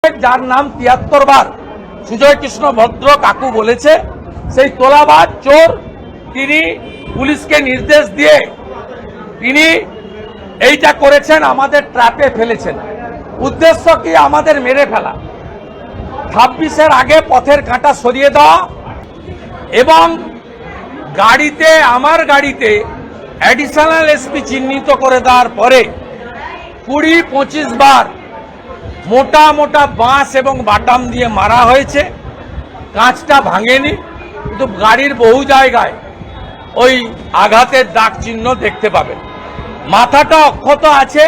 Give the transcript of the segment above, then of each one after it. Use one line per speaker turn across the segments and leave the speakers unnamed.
শেখ, যার নাম ৭৩ বার সুজয় কৃষ্ণ ভদ্র কাকু বলেছে, সেই তোলাবাজ চোর, তিনি পুলিশকে নির্দেশ দিয়ে তিনি এইটা করেছেন, আমাদের ট্র্যাপে ফেলেছেন। উদ্দেশ্য কি? আমাদের মেরে ফেলা। ২৬-এর আগে পথের কাঁটা সরিয়ে দেওয়া এবং গাড়িতে, আমার গাড়িতে অ্যাডিশনাল এসপি চিহ্নিত করে দেওয়ার পরে ২০-২৫ বার মোটা মোটা বাঁশ এবং বাটাম দিয়ে মারা হয়েছে। কাঁচটা ভাঙেনি, কিন্তু গাড়ির বহু জায়গায় ওই আঘাতের দাগ চিহ্ন দেখতে পাবেন। মাথাটা অক্ষত আছে,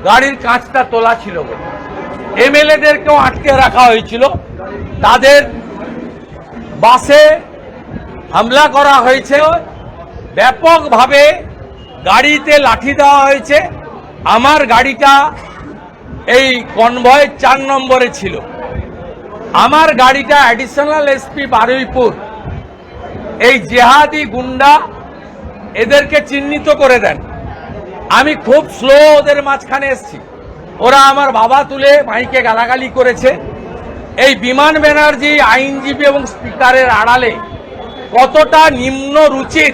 গাড়ির কাঁচটা তোলা ছিল বলে। এমএলএদেরকেও আটকে রাখা হয়েছিল, তাদের বাসে হামলা করা হয়েছে, ব্যাপকভাবে গাড়িতে লাঠি দেওয়া হয়েছে। আমার গাড়িটা এই কনভয় ৪ নম্বরে ছিল। আমার গাড়িটা অ্যাডিশনাল এসপি বারুইপুর এই জেহাদি গুন্ডা এদেরকে চিহ্নিত করে দেন। আমি খুব স্লো ওদের মাঝখানে এসছি, ওরা আমার বাবা তুলে মাইকে গালাগালি করেছে। এই বিমান ব্যানার্জি আইনজীবী এবং স্পিকারের আড়ালে কতটা নিম্ন রুচির,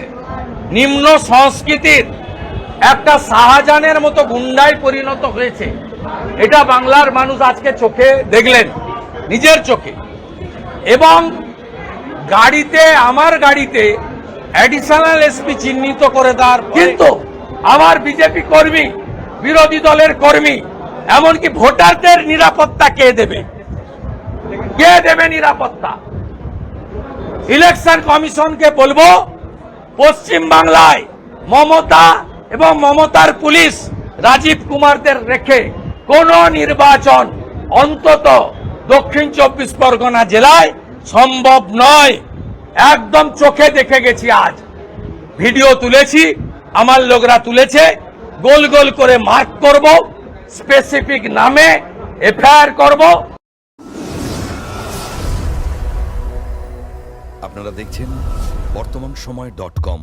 নিম্ন সংস্কৃতির একটা শাহজাহানের মতো গুন্ডায় পরিণত হয়েছে, এটা বাংলার মানুষ আজকে চোখে দেখলেন, নিজের চোখে। এবং গাড়িতে, আমার গাড়িতে অ্যাডিশনাল এসপি চিহ্নিত করে দেওয়ার, কিন্তু আমার বিজেপি কর্মী, বিরোধী দলের কর্মী, এমনকি ভোটারদের নিরাপত্তা কে দেবে? কে দেবে নিরাপত্তা? ইলেকশন কমিশনকে বলবো, পশ্চিম বাংলায় মমতা এবং মমতার পুলিশ রাজীব কুমারদের রেখে কোন নির্বাচন অন্তত দক্ষিণ ২৪ পরগনা জেলায় সম্ভব নয়। একদম চোখে দেখে গেছি, আজ ভিডিও তুলেছি, আমার লোকরা তুলেছে। গোল গোল করে মার্ক করব, স্পেসিফিক নামে এফআইআর করব।
আপনারা দেখছেন বর্তমানসময়.com।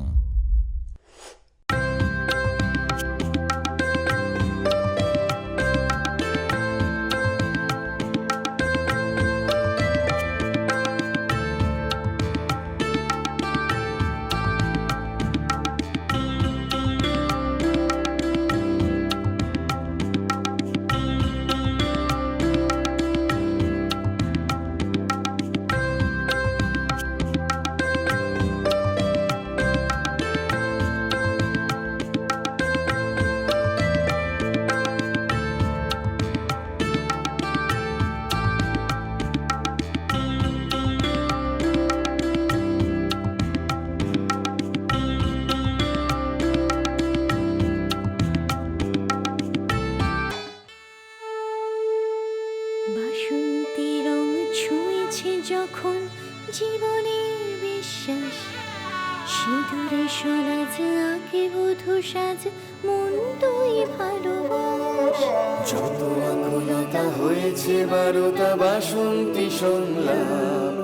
বাসন্তী রং ছুঁয়েছে যখন জীবনের বিশ্বাস, সিঁদুরে সরাজ আঁকে বধূ সাজ, মন তুই ভালোবাস।
যত আকুলতা হয়েছে বারোটা বাসন্তী সংলাপ,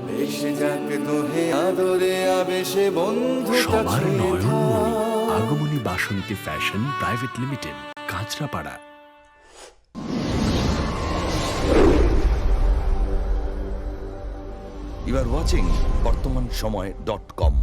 ভেসে যাক দোহে আদরে আবেশে বন্ধুতা
সবার
ছুঁয়ে
নয়নমণি
থাক।
Agomoni Basanti Fashion Private Limited, Kanchrapara.
You are watching বর্তমানসময়.com।